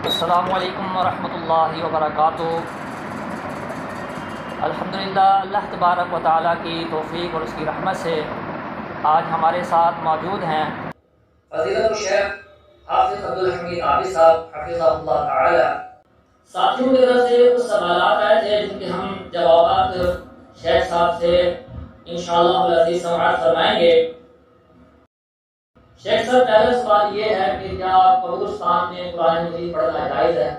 السلام علیکم ورحمۃ اللہ وبرکاتہ۔ الحمدللہ، اللہ تبارک و تعالیٰ کی توفیق اور اس کی رحمت سے آج ہمارے ساتھ موجود ہیں فضیلت الشیخ حافظ عبدالحمید عابد صاحب حفظہ اللہ تعالی۔ ساتھیوں کی طرف سے کچھ سوالات آئے تھے جن کے ہم جوابات شیخ صاحب سے انشاءاللہ العزیز سماعت فرمائیں گے۔ شیخ صاحب، پہلا سوال یہ ہے کہ کیا قبرستان میں قرآن مجید پڑھنا جائز ہے؟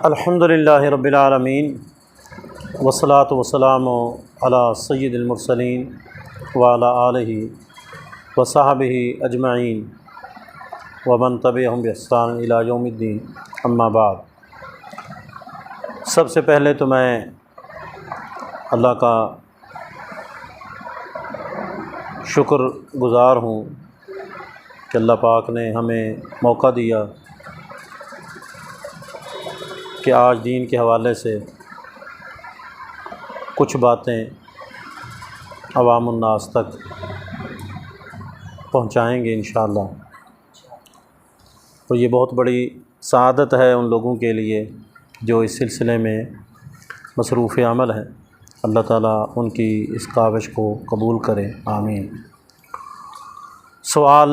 الحمدللہ رب العالمین والصلاة والسلام علی سید المرسلین وعلی آلہ وصحبہ اجمعین ومن تبعہم بإحسان الی یوم الدین، اما بعد۔ سب سے پہلے تو میں اللہ کا شکر گزار ہوں کہ اللہ پاک نے ہمیں موقع دیا کہ آج دین کے حوالے سے کچھ باتیں عوام الناس تک پہنچائیں گے انشاءاللہ۔ تو یہ بہت بڑی سعادت ہے ان لوگوں کے لیے جو اس سلسلے میں مصروف عمل ہیں۔ اللہ تعالیٰ ان کی اس کاوش کو قبول کرے، آمین۔ سوال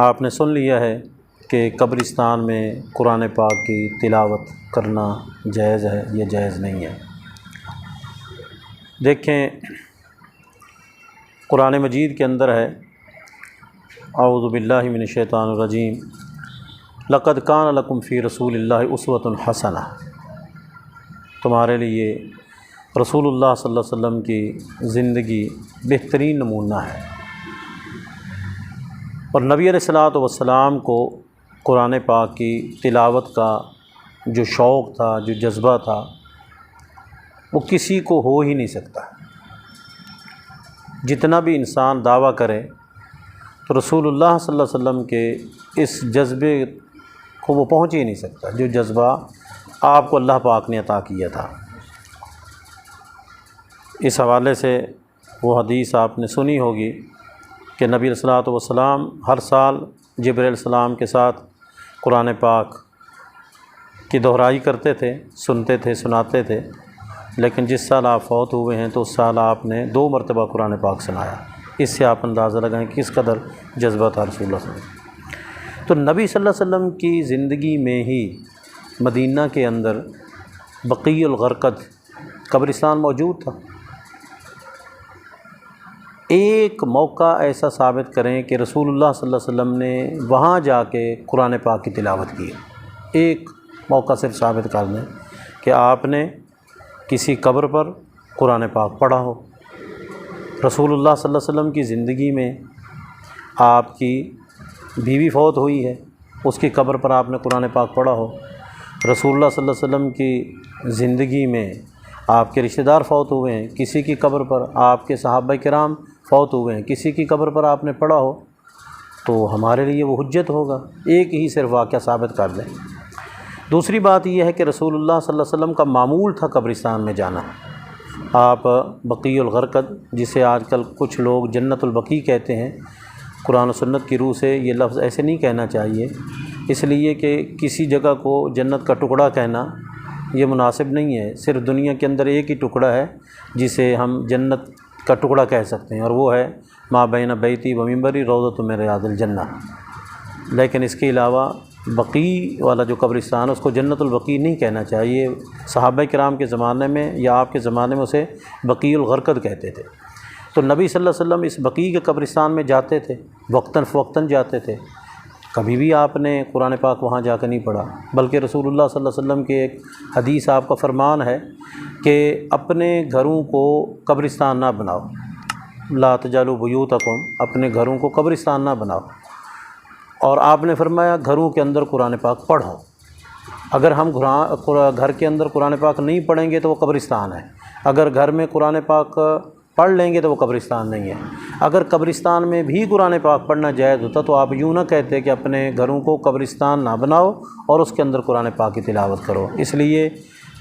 آپ نے سن لیا ہے کہ قبرستان میں قرآن پاک کی تلاوت کرنا جائز ہے یا جائز نہیں ہے۔ دیکھیں، قرآن مجید کے اندر ہے، اعوذ باللہ من الشیطان الرجیم، لقد کان لکم فی رسول اللہ اسوۃ حسنہ۔ تمہارے لیے رسول اللہ صلی اللہ علیہ وسلم کی زندگی بہترین نمونہ ہے۔ اور نبی علیہ الصلوۃ والسلام کو قرآن پاک کی تلاوت کا جو شوق تھا، جو جذبہ تھا، وہ کسی کو ہو ہی نہیں سکتا۔ جتنا بھی انسان دعویٰ کرے تو رسول اللہ صلی اللہ علیہ وسلم کے اس جذبے کو وہ پہنچ ہی نہیں سکتا جو جذبہ آپ کو اللہ پاک نے عطا کیا تھا۔ اس حوالے سے وہ حدیث آپ نے سنی ہوگی کہ نبی علیہ الصلوۃ والسلام ہر سال جبرائیل علیہ السلام کے ساتھ قرآن پاک کی دہرائی کرتے تھے، سنتے تھے، سناتے تھے، لیکن جس سال آپ فوت ہوئے ہیں تو اس سال آپ نے 2 مرتبہ قرآن پاک سنایا۔ اس سے آپ اندازہ لگائیں کس قدر جذبہ تھا رسول اللہ صلی اللہ علیہ وسلم۔ تو نبی صلی اللہ علیہ وسلم کی زندگی میں ہی مدینہ کے اندر بقیع الغرقد قبرستان موجود تھا۔ ایک موقع ایسا ثابت کریں کہ رسول اللہ صلی اللہ علیہ وسلم نے وہاں جا کے قرآن پاک کی تلاوت کی۔ ایک موقع صرف ثابت کر دیں کہ آپ نے کسی قبر پر قرآن پاک پڑھا ہو۔ رسول اللہ صلی اللہ علیہ وسلم کی زندگی میں آپ کی بیوی فوت ہوئی ہے، اس کی قبر پر آپ نے قرآن پاک پڑھا ہو۔ رسول اللہ صلی اللہ علیہ وسلم کی زندگی میں آپ کے رشتہ دار فوت ہوئے ہیں، کسی کی قبر پر آپ کے صحابہ کرام فوت ہوئے ہیں، کسی کی قبر پر آپ نے پڑھا ہو، تو ہمارے لیے وہ حجت ہوگا۔ ایک ہی صرف واقعہ ثابت کر دیں۔ دوسری بات یہ ہے کہ رسول اللہ صلی اللہ علیہ وسلم کا معمول تھا قبرستان میں جانا۔ آپ بقیع الغرقد، جسے آج کل کچھ لوگ جنت البقیع کہتے ہیں، قرآن و سنت کی روح سے یہ لفظ ایسے نہیں کہنا چاہیے، اس لیے کہ کسی جگہ کو جنت کا ٹکڑا کہنا یہ مناسب نہیں ہے۔ صرف دنیا کے اندر ایک ہی ٹکڑا ہے جسے ہم جنت کا ٹکڑا کہہ سکتے ہیں، اور وہ ہے ما بین بیتی و منبری روضۃ من ریاض الجنہ۔ لیکن اس کے علاوہ بقیع والا جو قبرستان ہے اس کو جنت البقیع نہیں کہنا چاہیے۔ صحابہ کرام کے زمانے میں یا آپ کے زمانے میں اسے بقیع الغرقد کہتے تھے۔ تو نبی صلی اللہ علیہ وسلم اس بقیع کے قبرستان میں جاتے تھے، وقتاً فوقتاً جاتے تھے۔ کبھی بھی آپ نے قرآن پاک وہاں جا کے نہیں پڑھا، بلکہ رسول اللہ صلی اللہ علیہ وسلم کے ایک حدیث آپ کا فرمان ہے کہ اپنے گھروں کو قبرستان نہ بناؤ، لا تجعلوا بیوتکم، اپنے گھروں کو قبرستان نہ بناؤ۔ اور آپ نے فرمایا گھروں کے اندر قرآن پاک پڑھو۔ اگر ہم گھر کے اندر قرآن پاک نہیں پڑھیں گے تو وہ قبرستان ہے، اگر گھر میں قرآن پاک پڑھ لیں گے تو وہ قبرستان نہیں ہے۔ اگر قبرستان میں بھی قرآن پاک پڑھنا جائز ہوتا تو آپ یوں نہ کہتے کہ اپنے گھروں کو قبرستان نہ بناؤ اور اس کے اندر قرآن پاک کی تلاوت کرو۔ اس لیے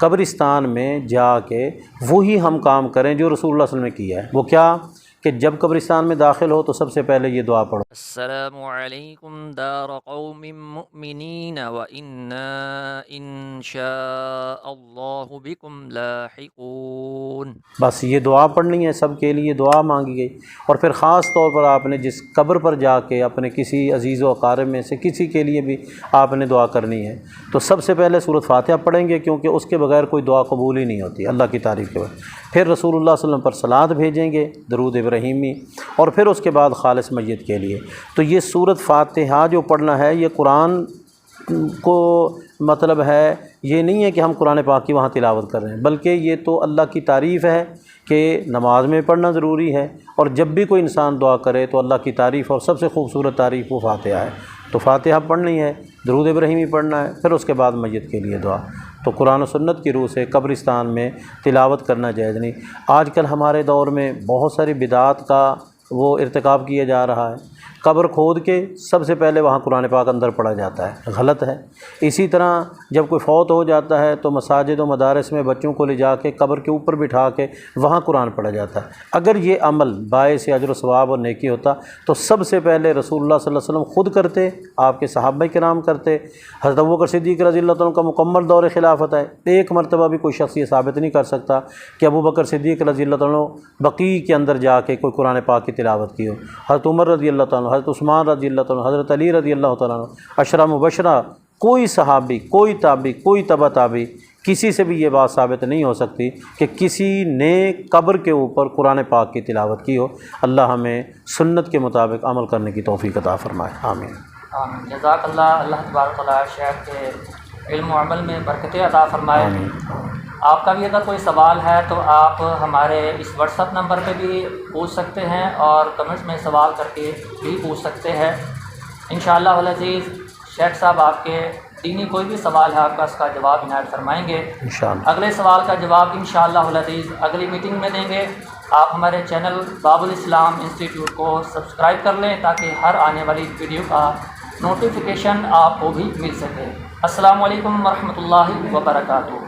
قبرستان میں جا کے وہی ہم کام کریں جو رسول اللہ صلی اللہ علیہ وسلم نے کیا ہے۔ وہ کیا کہ جب قبرستان میں داخل ہو تو سب سے پہلے یہ دعا پڑھو، السلام علیکم دار قوم مؤمنین وإنا ان شاء اللہ بکم لاحقون۔ بس یہ دعا پڑھنی ہے، سب کے لیے دعا مانگی گئی۔ اور پھر خاص طور پر آپ نے جس قبر پر جا کے اپنے کسی عزیز و اقارب میں سے کسی کے لیے بھی آپ نے دعا کرنی ہے تو سب سے پہلے سورۃ فاتحہ پڑھیں گے، کیونکہ اس کے بغیر کوئی دعا قبول ہی نہیں ہوتی اللہ کی تعریف کے بعد۔ پھر رسول اللہ صلی اللہ علیہ وسلم پر صلوات بھیجیں گے، درود ابراہیمی، اور پھر اس کے بعد خالص میت کے لیے۔ تو یہ سورۃ فاتحہ جو پڑھنا ہے یہ قرآن کو مطلب ہے، یہ نہیں ہے کہ ہم قرآن پاک کی وہاں تلاوت کر رہے ہیں، بلکہ یہ تو اللہ کی تعریف ہے کہ نماز میں پڑھنا ضروری ہے، اور جب بھی کوئی انسان دعا کرے تو اللہ کی تعریف اور سب سے خوبصورت تعریف وہ فاتحہ ہے۔ تو فاتحہ پڑھنی ہے، درود ابراہیمی پڑھنا ہے، پھر اس کے بعد میت کے لیے دعا۔ تو قرآن و سنت کی روح سے قبرستان میں تلاوت کرنا جائز نہیں۔ آج کل ہمارے دور میں بہت ساری بدعات کا وہ ارتکاب کیا جا رہا ہے، قبر کھود کے سب سے پہلے وہاں قرآن پاک اندر پڑھا جاتا ہے، غلط ہے۔ اسی طرح جب کوئی فوت ہو جاتا ہے تو مساجد و مدارس میں بچوں کو لے جا کے قبر کے اوپر بٹھا کے وہاں قرآن پڑھا جاتا ہے۔ اگر یہ عمل باعث اجر و ثواب اور نیکی ہوتا تو سب سے پہلے رسول اللہ صلی اللہ علیہ وسلم خود کرتے، آپ کے صحابہ کرام کرتے۔ حضرت ابوبکر صدیق رضی اللہ تعالیٰ عنہ کا مکمل دور خلافت ہے، ایک مرتبہ بھی کوئی شخص یہ ثابت نہیں کر سکتا کہ ابوبکر صدیق رضی اللہ تعالیٰ عنہ بقیع کے اندر جا کے کوئی قرآن پاک کی تلاوت کی ہو۔ حضرت عمر رضی اللہ تعالیٰ عنہ، حضرت عثمان رضی اللہ تعالیٰ عنہ، حضرت علی رضی اللہ تعالیٰ عنہ، عشرہ مبشرہ، کوئی صحابی، کوئی تابعی، کوئی تبع تابعی، کسی سے بھی یہ بات ثابت نہیں ہو سکتی کہ کسی نے قبر کے اوپر قرآن پاک کی تلاوت کی ہو۔ اللہ ہمیں سنت کے مطابق عمل کرنے کی توفیق عطا فرمائے، آمین۔ آمین۔ جزاک اللہ، اللہ تبارک و تعالیٰ شیخ کے علم و عمل میں برکتیں عطا فرمائے۔ آمین۔ آپ کا بھی اگر کوئی سوال ہے تو آپ ہمارے اس واٹس ایپ نمبر پہ بھی پوچھ سکتے ہیں، اور کمنٹس میں سوال کر کے بھی پوچھ سکتے ہیں۔ انشاءاللہ العزیز شیخ صاحب آپ کے دینی کوئی بھی سوال ہے آپ کا اس کا جواب عنایت فرمائیں گے۔ انشاءاللہ اگلے سوال کا جواب انشاءاللہ العزیز اگلی میٹنگ میں دیں گے۔ آپ ہمارے چینل باب الاسلام انسٹیٹیوٹ کو سبسکرائب کر لیں تاکہ ہر آنے والی ویڈیو کا نوٹیفیکیشن آپ کو بھی مل سکے۔ السلام علیکم ورحمۃ اللہ وبرکاتہ۔